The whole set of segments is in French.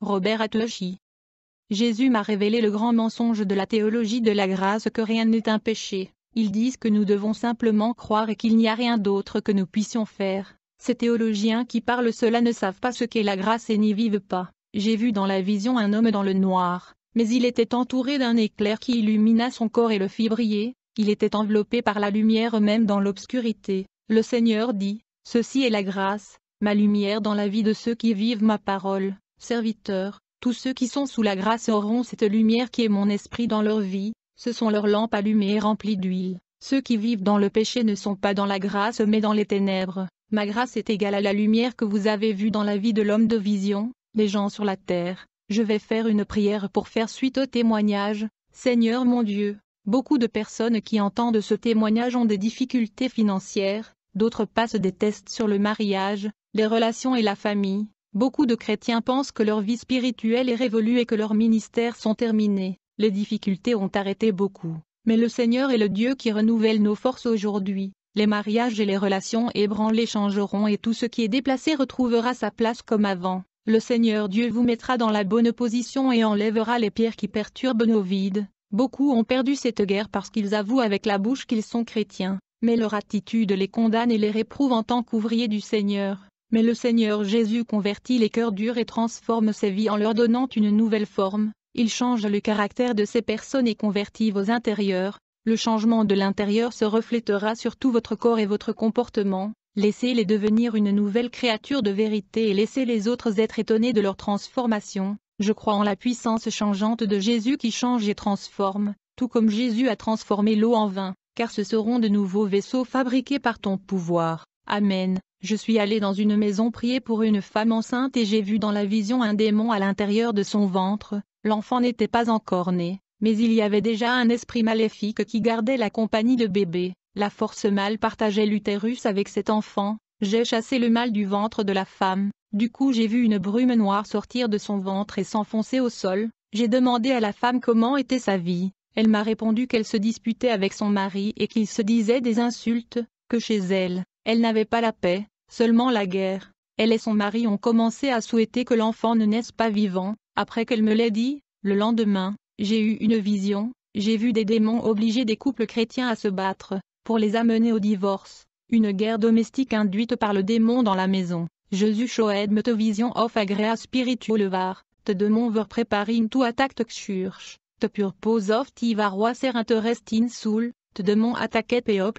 Robert Atteauchi. Jésus m'a révélé le grand mensonge de la théologie de la grâce que rien n'est un péché. Ils disent que nous devons simplement croire et qu'il n'y a rien d'autre que nous puissions faire. Ces théologiens qui parlent cela ne savent pas ce qu'est la grâce et n'y vivent pas. J'ai vu dans la vision un homme dans le noir, mais il était entouré d'un éclair qui illumina son corps et le fit briller. Il était enveloppé par la lumière même dans l'obscurité. Le Seigneur dit, « Ceci est la grâce, ma lumière dans la vie de ceux qui vivent ma parole. Serviteurs, tous ceux qui sont sous la grâce auront cette lumière qui est mon esprit dans leur vie. Ce sont leurs lampes allumées et remplies d'huile. Ceux qui vivent dans le péché ne sont pas dans la grâce mais dans les ténèbres. Ma grâce est égale à la lumière que vous avez vue dans la vie de l'homme de vision, les gens sur la terre. Je vais faire une prière pour faire suite au témoignage. Seigneur mon Dieu, beaucoup de personnes qui entendent ce témoignage ont des difficultés financières, d'autres passent des tests sur le mariage, les relations et la famille. Beaucoup de chrétiens pensent que leur vie spirituelle est révolue et que leurs ministères sont terminés. Les difficultés ont arrêté beaucoup. Mais le Seigneur est le Dieu qui renouvelle nos forces aujourd'hui. Les mariages et les relations ébranlées changeront et tout ce qui est déplacé retrouvera sa place comme avant. Le Seigneur Dieu vous mettra dans la bonne position et enlèvera les pierres qui perturbent nos vides. Beaucoup ont perdu cette guerre parce qu'ils avouent avec la bouche qu'ils sont chrétiens, mais leur attitude les condamne et les réprouve en tant qu'ouvriers du Seigneur. Mais le Seigneur Jésus convertit les cœurs durs et transforme ces vies en leur donnant une nouvelle forme. Il change le caractère de ces personnes et convertit vos intérieurs. Le changement de l'intérieur se reflétera sur tout votre corps et votre comportement. Laissez-les devenir une nouvelle créature de vérité et laissez les autres être étonnés de leur transformation. Je crois en la puissance changeante de Jésus qui change et transforme, tout comme Jésus a transformé l'eau en vin, car ce seront de nouveaux vaisseaux fabriqués par ton pouvoir. Amen. Je suis allé dans une maison prier pour une femme enceinte et j'ai vu dans la vision un démon à l'intérieur de son ventre. L'enfant n'était pas encore né, mais il y avait déjà un esprit maléfique qui gardait la compagnie de bébé. La force mâle partageait l'utérus avec cet enfant. J'ai chassé le mal du ventre de la femme. Du coup j'ai vu une brume noire sortir de son ventre et s'enfoncer au sol. J'ai demandé à la femme comment était sa vie. Elle m'a répondu qu'elle se disputait avec son mari et qu'il se disait des insultes, que chez elle, elle n'avait pas la paix, seulement la guerre. Elle et son mari ont commencé à souhaiter que l'enfant ne naisse pas vivant. Après qu'elle me l'ait dit, le lendemain, j'ai eu une vision. J'ai vu des démons obliger des couples chrétiens à se battre, pour les amener au divorce. Une guerre domestique induite par le démon dans la maison. Jésus Shoed me te vision of agrea spiritual var, te demon ver preparing to attack te xurch, te purpose of tivaroi ser interest in soul, te demon attaquet people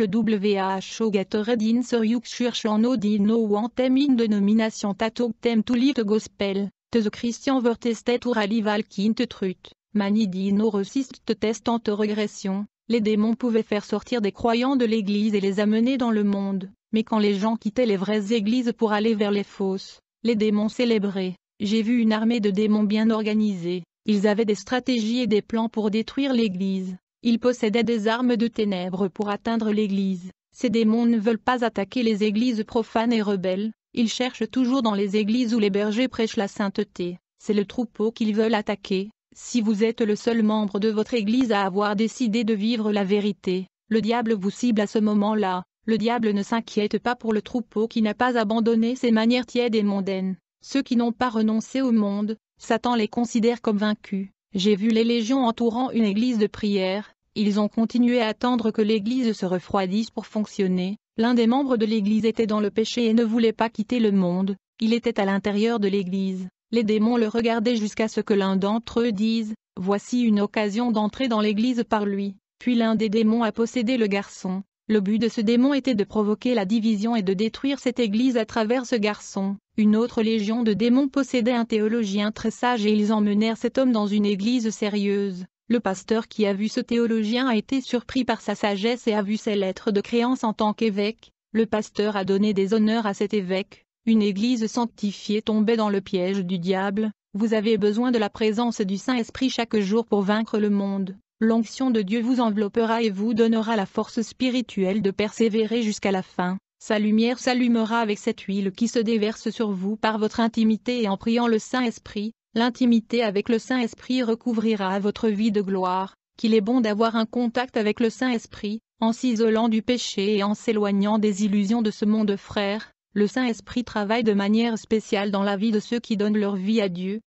who gathered in sur yuk xurch en odin no wantem in denomination tatog tem to live the gospel, te the Christian ver testet or alival kin te trut, mani dino resist te test en te régression. Les démons pouvaient faire sortir des croyants de l'Église et les amener dans le monde, mais quand les gens quittaient les vraies églises pour aller vers les fausses, les démons célébraient. J'ai vu une armée de démons bien organisée, ils avaient des stratégies et des plans pour détruire l'Église. Ils possédaient des armes de ténèbres pour atteindre l'Église. Ces démons ne veulent pas attaquer les églises profanes et rebelles, ils cherchent toujours dans les églises où les bergers prêchent la sainteté. C'est le troupeau qu'ils veulent attaquer. Si vous êtes le seul membre de votre église à avoir décidé de vivre la vérité, le diable vous cible à ce moment-là. Le diable ne s'inquiète pas pour le troupeau qui n'a pas abandonné ses manières tièdes et mondaines. Ceux qui n'ont pas renoncé au monde, Satan les considère comme vaincus. J'ai vu les légions entourant une église de prière. Ils ont continué à attendre que l'église se refroidisse pour fonctionner. L'un des membres de l'église était dans le péché et ne voulait pas quitter le monde. Il était à l'intérieur de l'église. Les démons le regardaient jusqu'à ce que l'un d'entre eux dise « Voici une occasion d'entrer dans l'église par lui ». Puis l'un des démons a possédé le garçon. Le but de ce démon était de provoquer la division et de détruire cette église à travers ce garçon. Une autre légion de démons possédait un théologien très sage et ils emmenèrent cet homme dans une église sérieuse. Le pasteur qui a vu ce théologien a été surpris par sa sagesse et a vu ses lettres de créance en tant qu'évêque. Le pasteur a donné des honneurs à cet évêque. Une église sanctifiée tombait dans le piège du diable. Vous avez besoin de la présence du Saint-Esprit chaque jour pour vaincre le monde. L'onction de Dieu vous enveloppera et vous donnera la force spirituelle de persévérer jusqu'à la fin. Sa lumière s'allumera avec cette huile qui se déverse sur vous par votre intimité et en priant le Saint-Esprit. L'intimité avec le Saint-Esprit recouvrira votre vie de gloire. Qu'il est bon d'avoir un contact avec le Saint-Esprit, en s'isolant du péché et en s'éloignant des illusions de ce monde frère. Le Saint-Esprit travaille de manière spéciale dans la vie de ceux qui donnent leur vie à Dieu.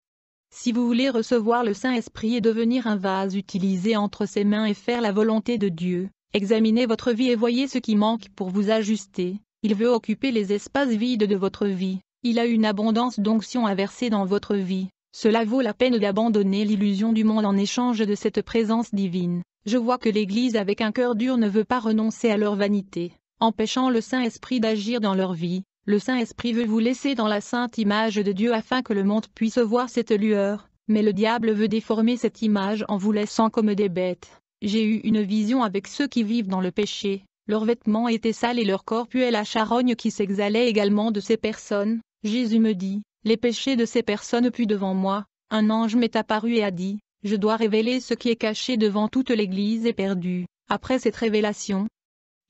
Si vous voulez recevoir le Saint-Esprit et devenir un vase utilisé entre ses mains et faire la volonté de Dieu, examinez votre vie et voyez ce qui manque pour vous ajuster. Il veut occuper les espaces vides de votre vie. Il a une abondance d'onction à verser dans votre vie. Cela vaut la peine d'abandonner l'illusion du monde en échange de cette présence divine. Je vois que l'Église avec un cœur dur ne veut pas renoncer à leur vanité, empêchant le Saint-Esprit d'agir dans leur vie. Le Saint-Esprit veut vous laisser dans la sainte image de Dieu afin que le monde puisse voir cette lueur, mais le diable veut déformer cette image en vous laissant comme des bêtes. J'ai eu une vision avec ceux qui vivent dans le péché. Leurs vêtements étaient sales et leur corps puait la charogne qui s'exhalait également de ces personnes. Jésus me dit, les péchés de ces personnes puent devant moi. Un ange m'est apparu et a dit, je dois révéler ce qui est caché devant toute l'Église et perdu. Après cette révélation,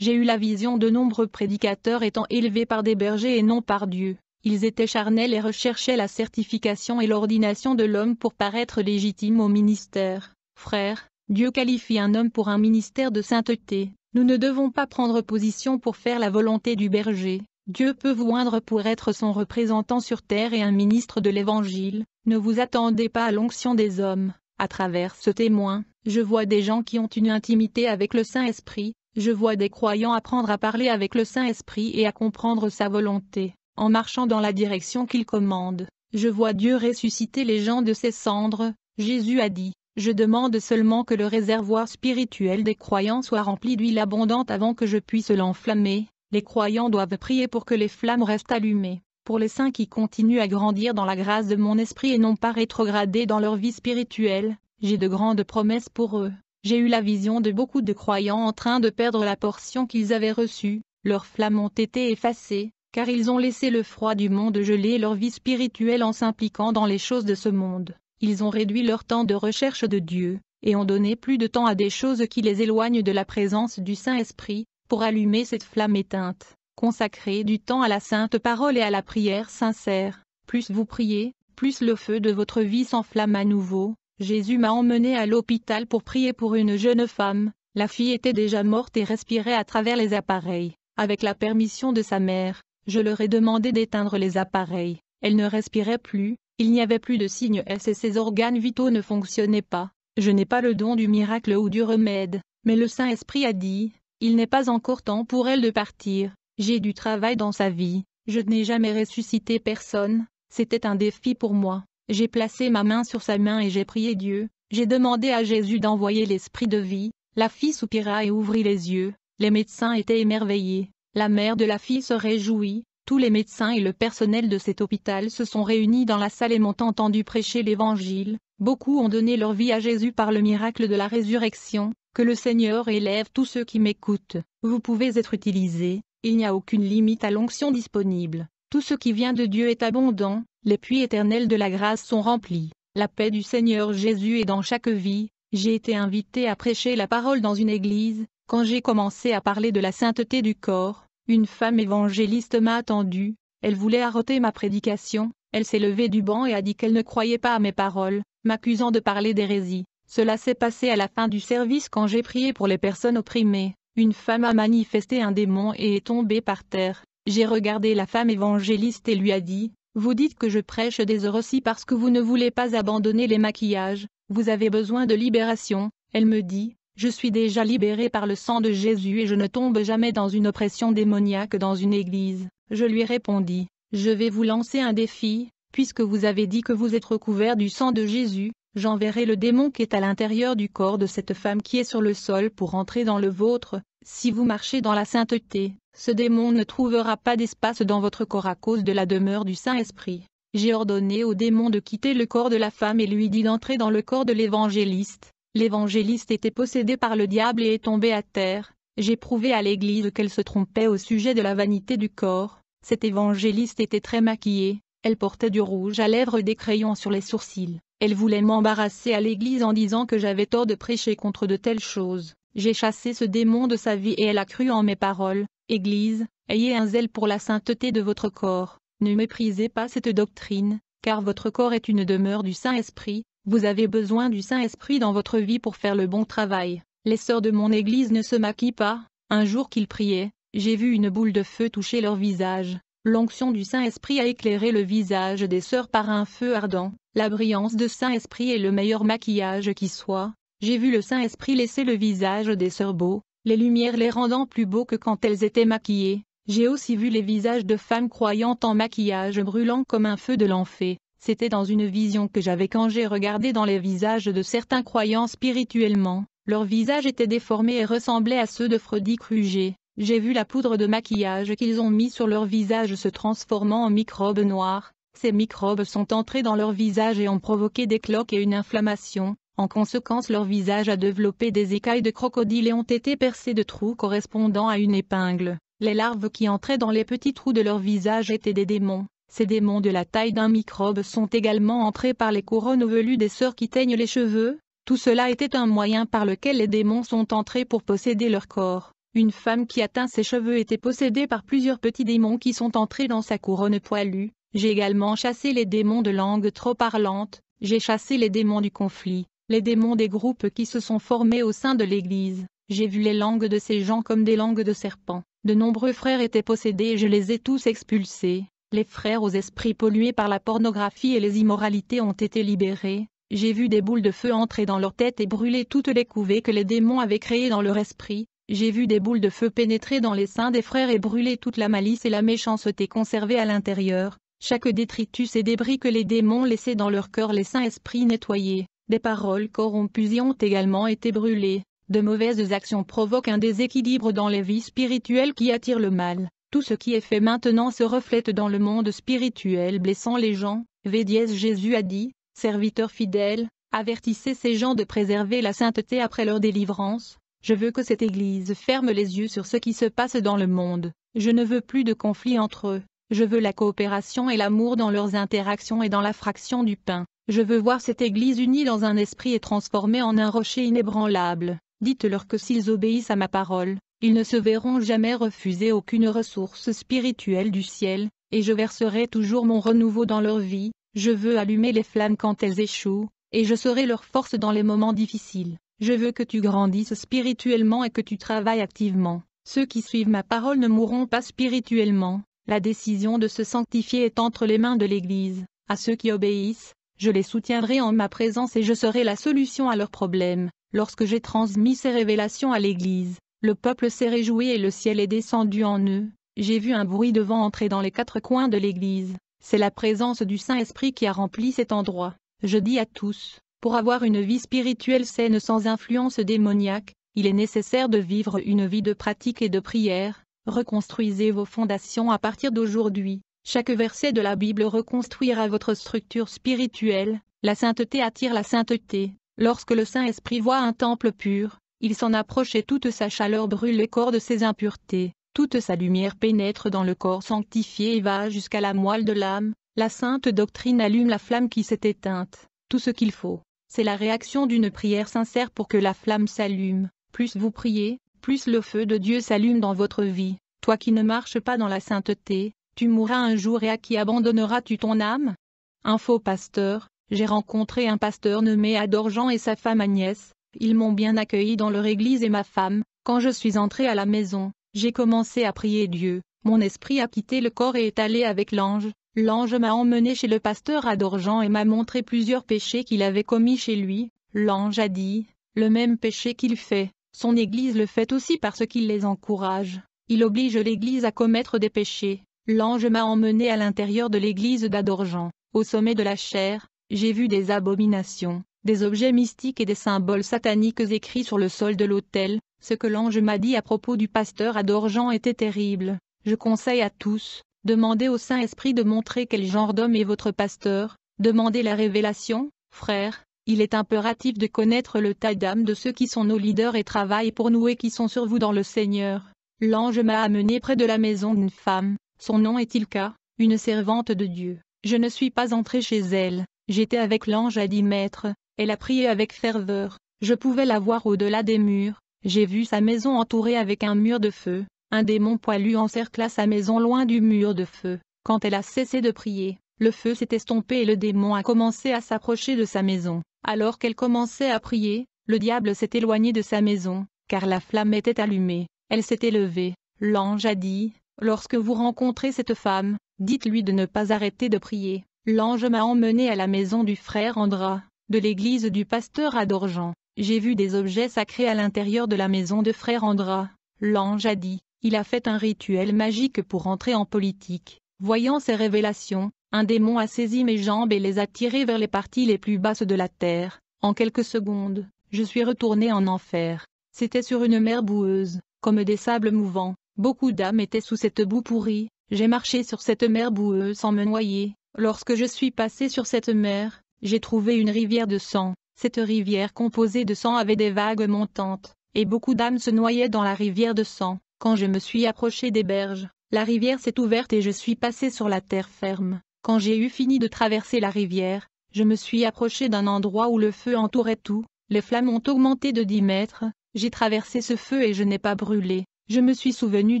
j'ai eu la vision de nombreux prédicateurs étant élevés par des bergers et non par Dieu. Ils étaient charnels et recherchaient la certification et l'ordination de l'homme pour paraître légitimes au ministère. Frères, Dieu qualifie un homme pour un ministère de sainteté. Nous ne devons pas prendre position pour faire la volonté du berger. Dieu peut vous oindre pour être son représentant sur terre et un ministre de l'Évangile. Ne vous attendez pas à l'onction des hommes. À travers ce témoin, je vois des gens qui ont une intimité avec le Saint-Esprit. Je vois des croyants apprendre à parler avec le Saint-Esprit et à comprendre sa volonté, en marchant dans la direction qu'il commande. Je vois Dieu ressusciter les gens de ses cendres. Jésus a dit, je demande seulement que le réservoir spirituel des croyants soit rempli d'huile abondante avant que je puisse l'enflammer. Les croyants doivent prier pour que les flammes restent allumées. Pour les saints qui continuent à grandir dans la grâce de mon esprit et non pas rétrograder dans leur vie spirituelle, j'ai de grandes promesses pour eux. J'ai eu la vision de beaucoup de croyants en train de perdre la portion qu'ils avaient reçue. Leurs flammes ont été effacées, car ils ont laissé le froid du monde geler leur vie spirituelle en s'impliquant dans les choses de ce monde. Ils ont réduit leur temps de recherche de Dieu, et ont donné plus de temps à des choses qui les éloignent de la présence du Saint-Esprit, pour allumer cette flamme éteinte. Consacrez du temps à la sainte parole et à la prière sincère. Plus vous priez, plus le feu de votre vie s'enflamme à nouveau. Jésus m'a emmené à l'hôpital pour prier pour une jeune femme. La fille était déjà morte et respirait à travers les appareils. Avec la permission de sa mère, je leur ai demandé d'éteindre les appareils. Elle ne respirait plus, il n'y avait plus de signes S et ses organes vitaux ne fonctionnaient pas. Je n'ai pas le don du miracle ou du remède, mais le Saint-Esprit a dit, il n'est pas encore temps pour elle de partir. J'ai du travail dans sa vie, je n'ai jamais ressuscité personne, c'était un défi pour moi. J'ai placé ma main sur sa main et j'ai prié Dieu, j'ai demandé à Jésus d'envoyer l'esprit de vie. La fille soupira et ouvrit les yeux, les médecins étaient émerveillés, la mère de la fille se réjouit, tous les médecins et le personnel de cet hôpital se sont réunis dans la salle et m'ont entendu prêcher l'Évangile. Beaucoup ont donné leur vie à Jésus par le miracle de la résurrection. Que le Seigneur élève tous ceux qui m'écoutent. Vous pouvez être utilisés, il n'y a aucune limite à l'onction disponible. Tout ce qui vient de Dieu est abondant, les puits éternels de la grâce sont remplis. La paix du Seigneur Jésus est dans chaque vie. J'ai été invité à prêcher la parole dans une église. Quand j'ai commencé à parler de la sainteté du corps, une femme évangéliste m'a attendu. Elle voulait arrêter ma prédication. Elle s'est levée du banc et a dit qu'elle ne croyait pas à mes paroles, m'accusant de parler d'hérésie. Cela s'est passé à la fin du service quand j'ai prié pour les personnes opprimées. Une femme a manifesté un démon et est tombée par terre. J'ai regardé la femme évangéliste et lui a dit, « Vous dites que je prêche des hérésies parce que vous ne voulez pas abandonner les maquillages, vous avez besoin de libération. » Elle me dit, « Je suis déjà libérée par le sang de Jésus et je ne tombe jamais dans une oppression démoniaque dans une église. » Je lui répondis, « Je vais vous lancer un défi, puisque vous avez dit que vous êtes recouvert du sang de Jésus. J'enverrai le démon qui est à l'intérieur du corps de cette femme qui est sur le sol pour entrer dans le vôtre. Si vous marchez dans la sainteté, ce démon ne trouvera pas d'espace dans votre corps à cause de la demeure du Saint-Esprit. » J'ai ordonné au démon de quitter le corps de la femme et lui dit d'entrer dans le corps de l'évangéliste. L'évangéliste était possédé par le diable et est tombé à terre. J'ai prouvé à l'église qu'elle se trompait au sujet de la vanité du corps. Cette évangéliste était très maquillée, elle portait du rouge à lèvres et des crayons sur les sourcils. Elle voulait m'embarrasser à l'église en disant que j'avais tort de prêcher contre de telles choses. J'ai chassé ce démon de sa vie et elle a cru en mes paroles. Église, ayez un zèle pour la sainteté de votre corps. Ne méprisez pas cette doctrine, car votre corps est une demeure du Saint-Esprit. Vous avez besoin du Saint-Esprit dans votre vie pour faire le bon travail. Les sœurs de mon église ne se maquillent pas. Un jour qu'ils priaient, j'ai vu une boule de feu toucher leur visage. L'onction du Saint-Esprit a éclairé le visage des sœurs par un feu ardent. La brillance de Saint-Esprit est le meilleur maquillage qui soit. J'ai vu le Saint-Esprit laisser le visage des sœurs beau, les lumières les rendant plus beaux que quand elles étaient maquillées. J'ai aussi vu les visages de femmes croyantes en maquillage brûlant comme un feu de l'enfer. C'était dans une vision que j'avais quand j'ai regardé dans les visages de certains croyants spirituellement. Leurs visages étaient déformés et ressemblaient à ceux de Freddy Krueger. J'ai vu la poudre de maquillage qu'ils ont mis sur leur visage se transformant en microbes noirs. Ces microbes sont entrés dans leur visage et ont provoqué des cloques et une inflammation. En conséquence, leur visage a développé des écailles de crocodile et ont été percés de trous correspondant à une épingle. Les larves qui entraient dans les petits trous de leur visage étaient des démons. Ces démons de la taille d'un microbe sont également entrés par les couronnes velues des sœurs qui teignent les cheveux. Tout cela était un moyen par lequel les démons sont entrés pour posséder leur corps. Une femme qui a teint ses cheveux était possédée par plusieurs petits démons qui sont entrés dans sa couronne poilue. J'ai également chassé les démons de langue trop parlante. J'ai chassé les démons du conflit, les démons des groupes qui se sont formés au sein de l'Église. J'ai vu les langues de ces gens comme des langues de serpents. De nombreux frères étaient possédés et je les ai tous expulsés. Les frères aux esprits pollués par la pornographie et les immoralités ont été libérés. J'ai vu des boules de feu entrer dans leur tête et brûler toutes les couvées que les démons avaient créées dans leur esprit. J'ai vu des boules de feu pénétrer dans les seins des frères et brûler toute la malice et la méchanceté conservée à l'intérieur. Chaque détritus et débris que les démons laissaient dans leur cœur, les saints esprits nettoyés. Des paroles corrompues y ont également été brûlées. De mauvaises actions provoquent un déséquilibre dans les vies spirituelles qui attire le mal. Tout ce qui est fait maintenant se reflète dans le monde spirituel blessant les gens. Jésus a dit, serviteurs fidèles, avertissez ces gens de préserver la sainteté après leur délivrance. Je veux que cette Église ferme les yeux sur ce qui se passe dans le monde. Je ne veux plus de conflits entre eux. Je veux la coopération et l'amour dans leurs interactions et dans la fraction du pain. Je veux voir cette Église unie dans un esprit et transformée en un rocher inébranlable. Dites-leur que s'ils obéissent à ma parole, ils ne se verront jamais refuser aucune ressource spirituelle du ciel, et je verserai toujours mon renouveau dans leur vie. Je veux allumer les flammes quand elles échouent, et je serai leur force dans les moments difficiles. Je veux que tu grandisses spirituellement et que tu travailles activement. Ceux qui suivent ma parole ne mourront pas spirituellement. La décision de se sanctifier est entre les mains de l'Église. À ceux qui obéissent, je les soutiendrai en ma présence et je serai la solution à leurs problèmes. Lorsque j'ai transmis ces révélations à l'Église, le peuple s'est réjoui et le ciel est descendu en eux. J'ai vu un bruit de vent entrer dans les quatre coins de l'Église. C'est la présence du Saint-Esprit qui a rempli cet endroit. Je dis à tous, pour avoir une vie spirituelle saine sans influence démoniaque, il est nécessaire de vivre une vie de pratique et de prière. Reconstruisez vos fondations à partir d'aujourd'hui. Chaque verset de la Bible reconstruira votre structure spirituelle. La sainteté attire la sainteté. Lorsque le Saint-Esprit voit un temple pur, il s'en approche et toute sa chaleur brûle les corps de ses impuretés. Toute sa lumière pénètre dans le corps sanctifié et va jusqu'à la moelle de l'âme. La sainte doctrine allume la flamme qui s'est éteinte. Tout ce qu'il faut, c'est la réaction d'une prière sincère pour que la flamme s'allume. Plus vous priez, plus le feu de Dieu s'allume dans votre vie. Toi qui ne marches pas dans la sainteté, tu mourras un jour et à qui abandonneras-tu ton âme? Un faux pasteur. J'ai rencontré un pasteur nommé Adorjan et sa femme Agnès. Ils m'ont bien accueilli dans leur église et ma femme. Quand je suis entré à la maison, j'ai commencé à prier Dieu. Mon esprit a quitté le corps et est allé avec l'ange. L'ange m'a emmené chez le pasteur Adorjan et m'a montré plusieurs péchés qu'il avait commis chez lui. L'ange a dit, le même péché qu'il fait, son église le fait aussi parce qu'il les encourage. Il oblige l'église à commettre des péchés. L'ange m'a emmené à l'intérieur de l'église d'Adorjan. Au sommet de la chaire, j'ai vu des abominations, des objets mystiques et des symboles sataniques écrits sur le sol de l'autel. Ce que l'ange m'a dit à propos du pasteur Adorjan était terrible. Je conseille à tous, demandez au Saint-Esprit de montrer quel genre d'homme est votre pasteur. Demandez la révélation, frère. Il est impératif de connaître le tas d'âme de ceux qui sont nos leaders et travaillent pour nous et qui sont sur vous dans le Seigneur. L'ange m'a amené près de la maison d'une femme. Son nom est Ilka, une servante de Dieu. Je ne suis pas entré chez elle. J'étais avec l'ange à 10 mètres. Elle a prié avec ferveur. Je pouvais la voir au-delà des murs. J'ai vu sa maison entourée avec un mur de feu. Un démon poilu encercla sa maison loin du mur de feu. Quand elle a cessé de prier, le feu s'est estompé et le démon a commencé à s'approcher de sa maison. Alors qu'elle commençait à prier, le diable s'est éloigné de sa maison, car la flamme était allumée. Elle s'est élevée. L'ange a dit, Lorsque vous rencontrez cette femme, dites-lui de ne pas arrêter de prier. L'ange m'a emmené à la maison du frère Andra, de l'église du pasteur Adorjan. J'ai vu des objets sacrés à l'intérieur de la maison de frère Andra. L'ange a dit, il a fait un rituel magique pour entrer en politique. Voyant ces révélations, un démon a saisi mes jambes et les a tirées vers les parties les plus basses de la terre. En quelques secondes, je suis retourné en enfer. C'était sur une mer boueuse, comme des sables mouvants. Beaucoup d'âmes étaient sous cette boue pourrie. J'ai marché sur cette mer boueuse sans me noyer. Lorsque je suis passé sur cette mer, j'ai trouvé une rivière de sang. Cette rivière composée de sang avait des vagues montantes, et beaucoup d'âmes se noyaient dans la rivière de sang. Quand je me suis approché des berges, la rivière s'est ouverte et je suis passé sur la terre ferme. Quand j'ai eu fini de traverser la rivière, je me suis approché d'un endroit où le feu entourait tout. Les flammes ont augmenté de 10 mètres. J'ai traversé ce feu et je n'ai pas brûlé. Je me suis souvenu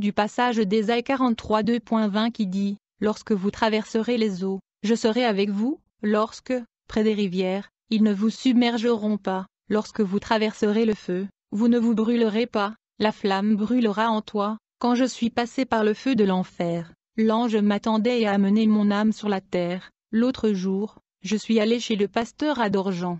du passage d'Ésaïe 43:2.20 qui dit, « Lorsque vous traverserez les eaux, je serai avec vous, lorsque, près des rivières, ils ne vous submergeront pas. Lorsque vous traverserez le feu, vous ne vous brûlerez pas, la flamme brûlera en toi. » Quand je suis passé par le feu de l'enfer, l'ange m'attendait et a amené mon âme sur la terre. L'autre jour, je suis allé chez le pasteur Adorjan.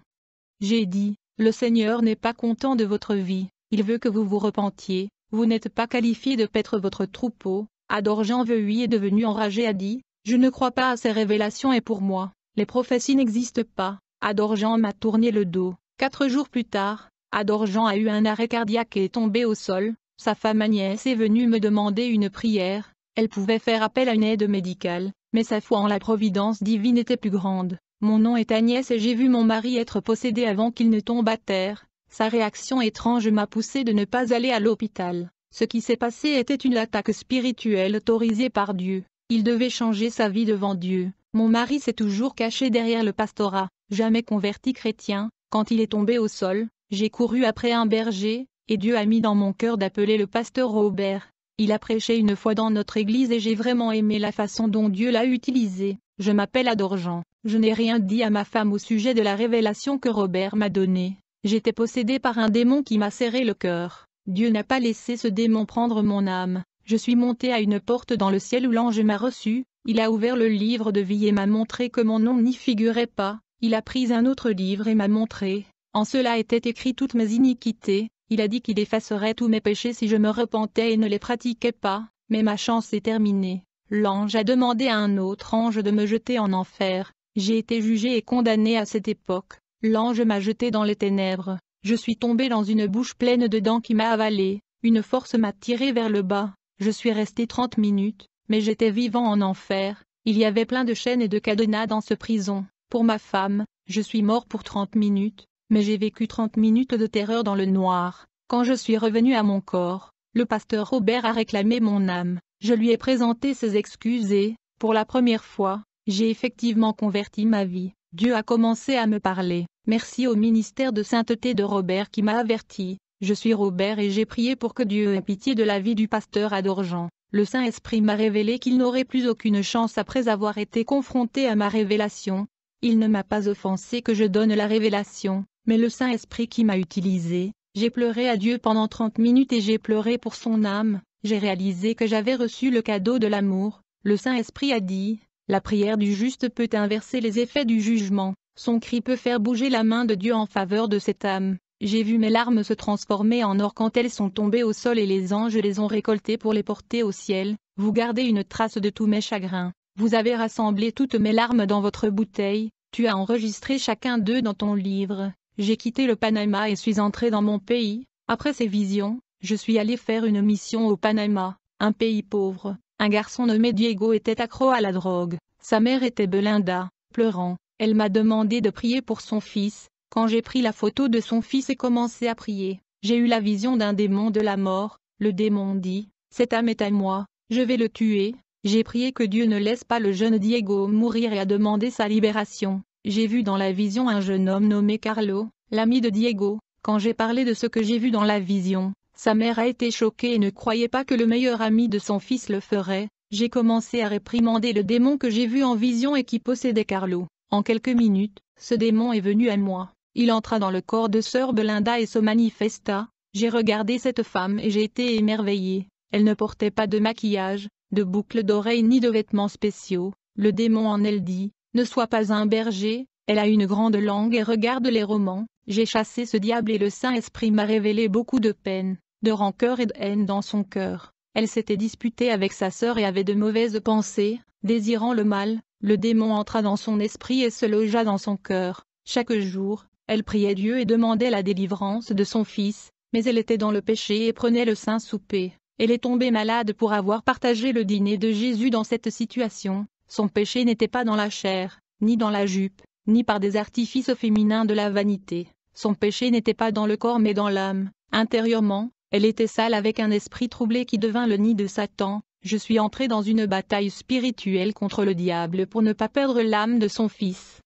J'ai dit, « Le Seigneur n'est pas content de votre vie, il veut que vous vous repentiez. Vous n'êtes pas qualifié de paître votre troupeau. » Adorjan lui est devenu enragé, a dit, « Je ne crois pas à ces révélations et pour moi, les prophéties n'existent pas. » Adorjan m'a tourné le dos. 4 jours plus tard, Adorjan a eu un arrêt cardiaque et est tombé au sol. Sa femme Agnès est venue me demander une prière. Elle pouvait faire appel à une aide médicale, mais sa foi en la providence divine était plus grande. Mon nom est Agnès et j'ai vu mon mari être possédé avant qu'il ne tombe à terre. Sa réaction étrange m'a poussé de ne pas aller à l'hôpital. Ce qui s'est passé était une attaque spirituelle autorisée par Dieu. Il devait changer sa vie devant Dieu. Mon mari s'est toujours caché derrière le pastorat, jamais converti chrétien. Quand il est tombé au sol, j'ai couru après un berger, et Dieu a mis dans mon cœur d'appeler le pasteur Robert. Il a prêché une fois dans notre église et j'ai vraiment aimé la façon dont Dieu l'a utilisé. Je m'appelle Adorjan. Je n'ai rien dit à ma femme au sujet de la révélation que Robert m'a donnée. J'étais possédé par un démon qui m'a serré le cœur. Dieu n'a pas laissé ce démon prendre mon âme. Je suis monté à une porte dans le ciel où l'ange m'a reçu. Il a ouvert le livre de vie et m'a montré que mon nom n'y figurait pas. Il a pris un autre livre et m'a montré. En cela étaient écrites toutes mes iniquités. Il a dit qu'il effacerait tous mes péchés si je me repentais et ne les pratiquais pas. Mais ma chance est terminée. L'ange a demandé à un autre ange de me jeter en enfer. J'ai été jugé et condamné à cette époque. L'ange m'a jeté dans les ténèbres. Je suis tombé dans une bouche pleine de dents qui m'a avalé. Une force m'a tiré vers le bas. Je suis resté 30 minutes, mais j'étais vivant en enfer. Il y avait plein de chaînes et de cadenas dans ce prison. Pour ma femme, je suis mort pour 30 minutes, mais j'ai vécu 30 minutes de terreur dans le noir. Quand je suis revenu à mon corps, le pasteur Robert a réclamé mon âme. Je lui ai présenté ses excuses et, pour la première fois, j'ai effectivement converti ma vie. Dieu a commencé à me parler. Merci au ministère de sainteté de Robert qui m'a averti. Je suis Robert et j'ai prié pour que Dieu ait pitié de la vie du pasteur Adorjan. Le Saint-Esprit m'a révélé qu'il n'aurait plus aucune chance après avoir été confronté à ma révélation. Il ne m'a pas offensé que je donne la révélation, mais le Saint-Esprit qui m'a utilisé. J'ai pleuré à Dieu pendant 30 minutes et j'ai pleuré pour son âme. J'ai réalisé que j'avais reçu le cadeau de l'amour. Le Saint-Esprit a dit, « La prière du juste peut inverser les effets du jugement. Son cri peut faire bouger la main de Dieu en faveur de cette âme. » J'ai vu mes larmes se transformer en or quand elles sont tombées au sol et les anges les ont récoltées pour les porter au ciel. Vous gardez une trace de tous mes chagrins. Vous avez rassemblé toutes mes larmes dans votre bouteille. Tu as enregistré chacun d'eux dans ton livre. J'ai quitté le Panama et suis entré dans mon pays. Après ces visions, je suis allé faire une mission au Panama, un pays pauvre. Un garçon nommé Diego était accro à la drogue. Sa mère était Belinda, pleurant. Elle m'a demandé de prier pour son fils. Quand j'ai pris la photo de son fils et commencé à prier, j'ai eu la vision d'un démon de la mort. Le démon dit, « Cette âme est à moi, je vais le tuer. » J'ai prié que Dieu ne laisse pas le jeune Diego mourir et a demandé sa libération. J'ai vu dans la vision un jeune homme nommé Carlo, l'ami de Diego. Quand j'ai parlé de ce que j'ai vu dans la vision, sa mère a été choquée et ne croyait pas que le meilleur ami de son fils le ferait. J'ai commencé à réprimander le démon que j'ai vu en vision et qui possédait Carlo. En quelques minutes, ce démon est venu à moi. Il entra dans le corps de sœur Belinda et se manifesta. J'ai regardé cette femme et j'ai été émerveillée. Elle ne portait pas de maquillage, de boucles d'oreilles ni de vêtements spéciaux. Le démon en elle dit, ne sois pas un berger, elle a une grande langue et regarde les romans. J'ai chassé ce diable et le Saint-Esprit m'a révélé beaucoup de peine, de rancœur et de haine dans son cœur. Elle s'était disputée avec sa sœur et avait de mauvaises pensées, désirant le mal. Le démon entra dans son esprit et se logea dans son cœur. Chaque jour, elle priait Dieu et demandait la délivrance de son fils, mais elle était dans le péché et prenait le saint souper. Elle est tombée malade pour avoir partagé le dîner de Jésus dans cette situation. Son péché n'était pas dans la chair, ni dans la jupe, ni par des artifices féminins de la vanité. Son péché n'était pas dans le corps mais dans l'âme. Intérieurement, elle était sale avec un esprit troublé qui devint le nid de Satan. Je suis entré dans une bataille spirituelle contre le diable pour ne pas perdre l'âme de son fils.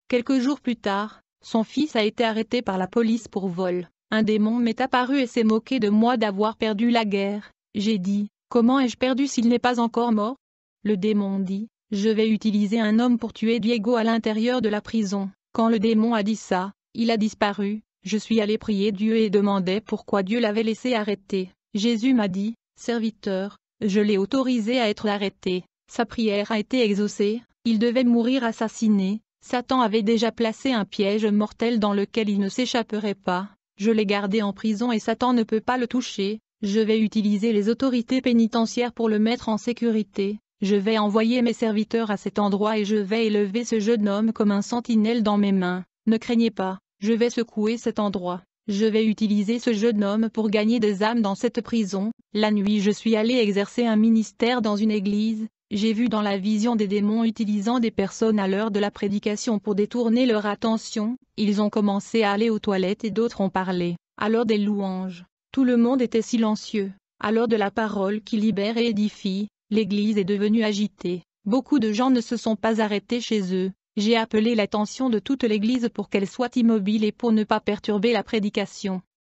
Quelques jours plus tard, son fils a été arrêté par la police pour vol. Un démon m'est apparu et s'est moqué de moi d'avoir perdu la guerre. J'ai dit, comment ai-je perdu s'il n'est pas encore mort? Le démon dit, je vais utiliser un homme pour tuer Diego à l'intérieur de la prison. Quand le démon a dit ça, il a disparu. Je suis allé prier Dieu et demandais pourquoi Dieu l'avait laissé arrêter. Jésus m'a dit, serviteur, je l'ai autorisé à être arrêté. Sa prière a été exaucée, il devait mourir assassiné. Satan avait déjà placé un piège mortel dans lequel il ne s'échapperait pas. Je l'ai gardé en prison et Satan ne peut pas le toucher. Je vais utiliser les autorités pénitentiaires pour le mettre en sécurité. Je vais envoyer mes serviteurs à cet endroit et je vais élever ce jeune homme comme un sentinelle dans mes mains. Ne craignez pas, je vais secouer cet endroit. Je vais utiliser ce jeune homme pour gagner des âmes dans cette prison. La nuit je suis allé exercer un ministère dans une église. J'ai vu dans la vision des démons utilisant des personnes à l'heure de la prédication pour détourner leur attention. Ils ont commencé à aller aux toilettes et d'autres ont parlé. Alors des louanges. Tout le monde était silencieux. Alors de la parole qui libère et édifie. L'église est devenue agitée. Beaucoup de gens ne se sont pas arrêtés chez eux. J'ai appelé l'attention de toute l'église pour qu'elle soit immobile et pour ne pas perturber la prédication.